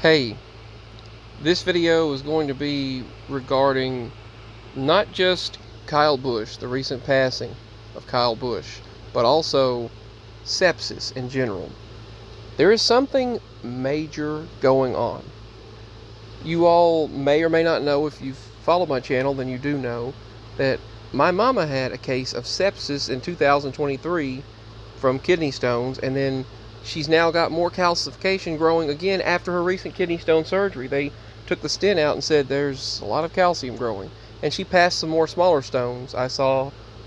Hey, this video is going to be regarding not just Kyle Busch, the recent passing of Kyle Busch, but also sepsis in general. There is something major going on. You all may or may not know, if you've followed my channel, then you do know that my mama had a case of sepsis in 2023 from kidney stones, and then she's now got more calcification growing again after her recent kidney stone surgery. They took the stent out and said there's a lot of calcium growing, and she passed some more smaller stones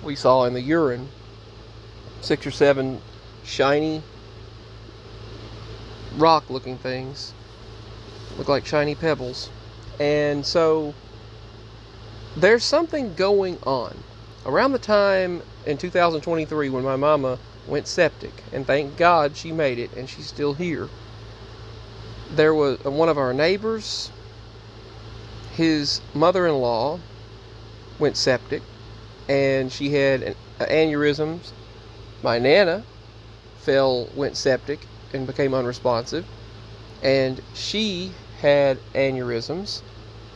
we saw in the urine, 6 or 7 shiny rock looking things, look like shiny pebbles. And so there's something going on around the time in 2023 when my mama went septic, and thank God she made it and she's still here. There was one of our neighbors, his mother-in-law went septic, and she had aneurysms. My nana went septic and became unresponsive, and she had aneurysms,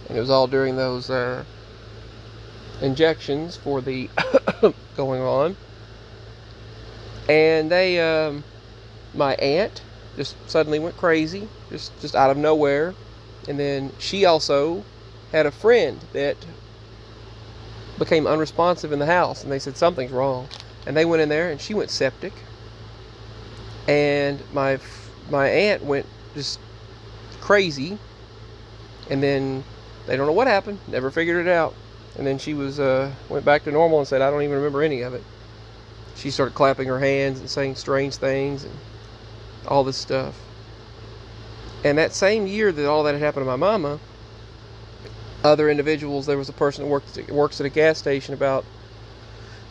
and it was all during those injections for the going on. And my aunt just suddenly went crazy, just out of nowhere. And then she also had a friend that became unresponsive in the house, and they said something's wrong, and they went in there and she went septic. And my aunt went just crazy, and then they don't know what happened, never figured it out. And then she went back to normal and said, I don't even remember any of it. She started clapping her hands and saying strange things and all this stuff. And that same year that all that had happened to my mama, other individuals, there was a person that works at a gas station about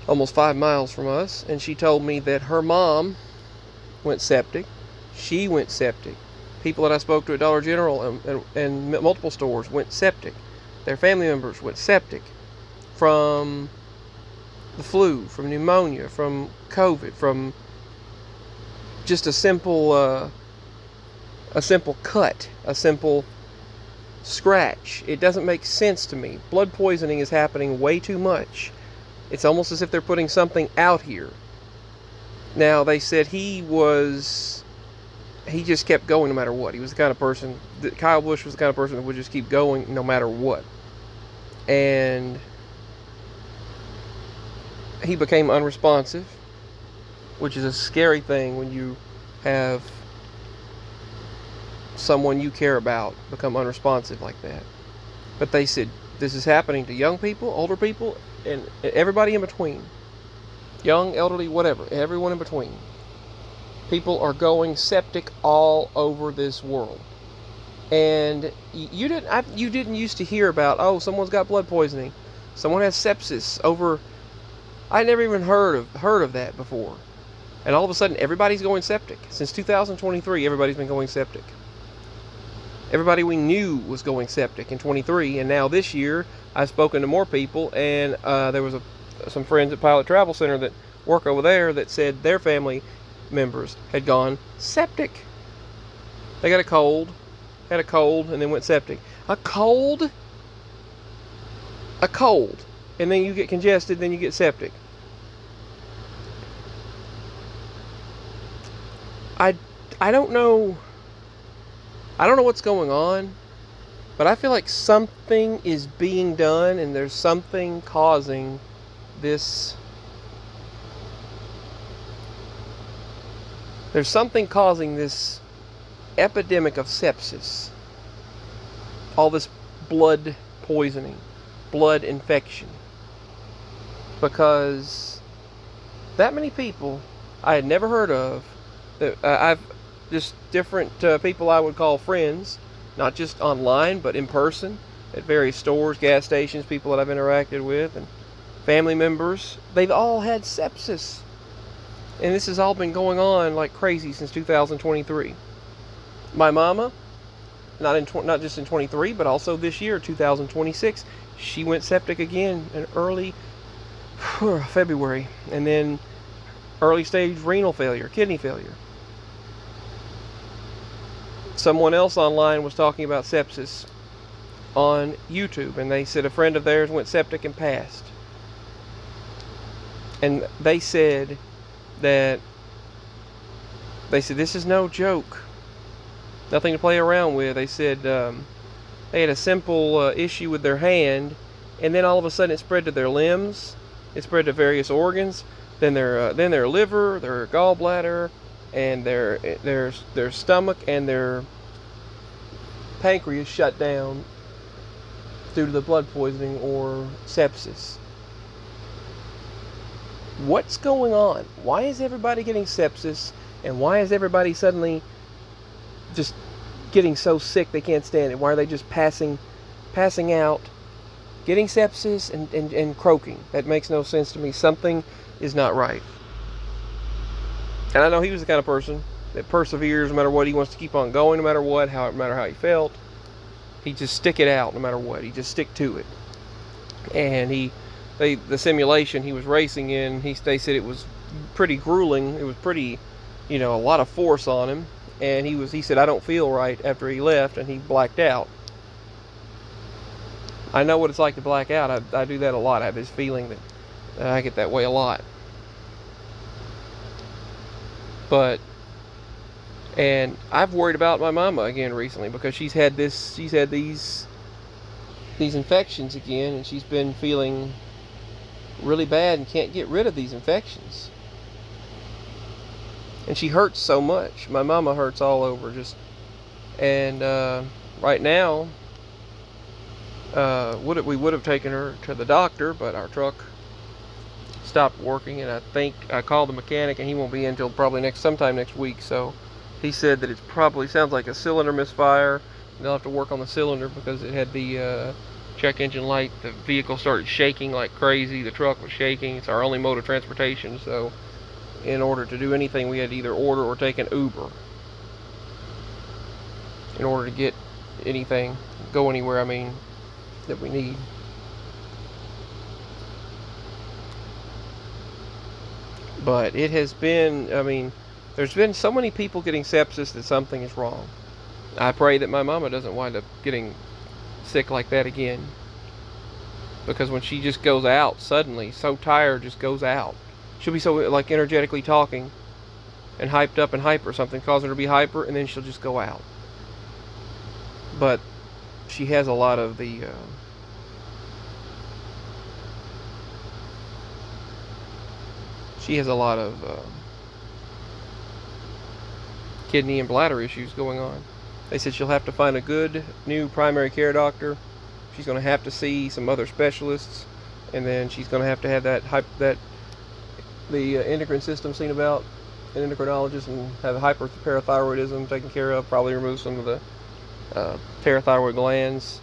almost 5 miles from us, and she told me that her mom went septic. She went septic. People that I spoke to at Dollar General and multiple stores went septic. Their family members went septic from the flu, from pneumonia, from COVID, from just a simple cut, a simple scratch. It doesn't make sense to me. Blood poisoning is happening way too much. It's almost as if they're putting something out here. Now, they said he just kept going no matter what. He was the kind of person, Kyle Busch was the kind of person that would just keep going no matter what. And he became unresponsive, which is a scary thing when you have someone you care about become unresponsive like that. But they said this is happening to young people, older people, and everybody in between. Young, elderly, whatever, everyone in between. People are going septic all over this world. And you didn't used to hear about, oh, someone's got blood poisoning, someone has sepsis over. I never even heard of that before. And all of a sudden, everybody's going septic. Since 2023, everybody's been going septic. Everybody we knew was going septic in 23, and now this year, I've spoken to more people, and there was some friends at Pilot Travel Center that work over there that said their family members had gone septic. They got had a cold, and then went septic. A cold, and then you get congested, then you get septic. I don't know what's going on, but I feel like something is being done, and there's something causing this. There's something causing this epidemic of sepsis. All this blood poisoning, blood infection. Because that many people I had never heard of, I've just different people I would call friends, not just online, but in person, at various stores, gas stations, people that I've interacted with, and family members. They've all had sepsis. And this has all been going on like crazy since 2023. My mama, not just in 23, but also this year, 2026, she went septic again in early February, and then early stage renal failure, kidney failure. someone else online was talking about sepsis on YouTube, and they said a friend of theirs went septic and passed. And they said this is no joke, nothing to play around with. They said they had a simple issue with their hand, and then all of a sudden it spread to their limbs, it spread to various organs, then their liver, their gallbladder, and their stomach and their pancreas shut down due to the blood poisoning or sepsis. What's going on? Why is everybody getting sepsis, and why is everybody suddenly just getting so sick they can't stand it? Why are they just passing out, getting sepsis and croaking? That makes no sense to me. Something is not right. And I know he was the kind of person that perseveres no matter what. He wants to keep on going no matter what, no matter how he felt. He just stick it out no matter what. He just stick to it. And the simulation he was racing in, they said it was pretty grueling. It was pretty, a lot of force on him. And he said, I don't feel right after he left, and he blacked out. I know what it's like to black out. I do that a lot. I have this feeling that I get that way a lot. And I've worried about my mama again recently, because she's had these infections again, and she's been feeling really bad and can't get rid of these infections. And she hurts so much. My mama hurts all over. Right now, we would have taken her to the doctor, but our truck stopped working, and I think I called the mechanic, and he won't be in until probably sometime next week. So he said that it probably sounds like a cylinder misfire. They'll have to work on the cylinder because it had the check engine light. The vehicle started shaking like crazy. The truck was shaking. It's our only mode of transportation, so in order to do anything, we had to either order or take an Uber in order to get anything, go anywhere, that we need. But it has been, there's been so many people getting sepsis that something is wrong. I pray that my mama doesn't wind up getting sick like that again. Because when she just goes out suddenly, so tired, just goes out. She'll be so energetically talking and hyped up and hyper, something causes her to be hyper, and then she'll just go out. But she has a lot of the kidney and bladder issues going on. They said she'll have to find a good new primary care doctor. She's going to have to see some other specialists, and then she's going to have the endocrine system seen about an endocrinologist, and have hyperparathyroidism taken care of, probably remove some of the parathyroid glands.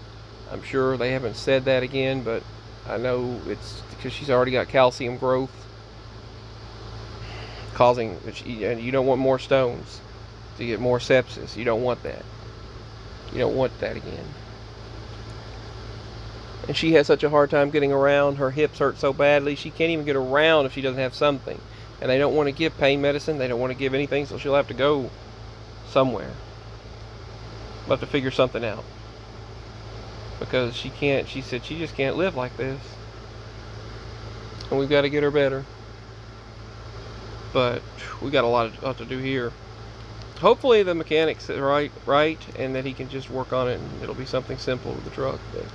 I'm sure they haven't said that again, but I know it's because she's already got calcium growth causing, and you don't want more stones to get more sepsis. You don't want that. You don't want that again. And she has such a hard time getting around. Her hips hurt so badly, she can't even get around if she doesn't have something. And they don't want to give pain medicine. They don't want to give anything, so she'll have to go somewhere. We'll have to figure something out. Because she said she just can't live like this. And we've got to get her better. But we got a lot to do here. Hopefully the mechanic's right, and that he can just work on it, and it'll be something simple with the truck. But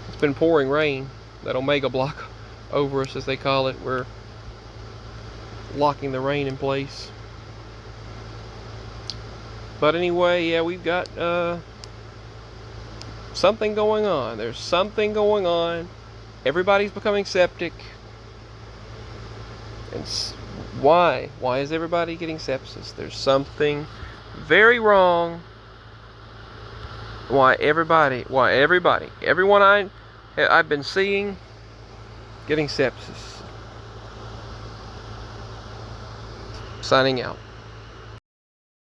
it's been pouring rain. That Omega block over us, as they call it. We're locking the rain in place. But anyway, yeah, we've got something going on. There's something going on. Everybody's becoming septic. And why? Why is everybody getting sepsis? There's something very wrong. Everyone I've been seeing getting sepsis. Signing out.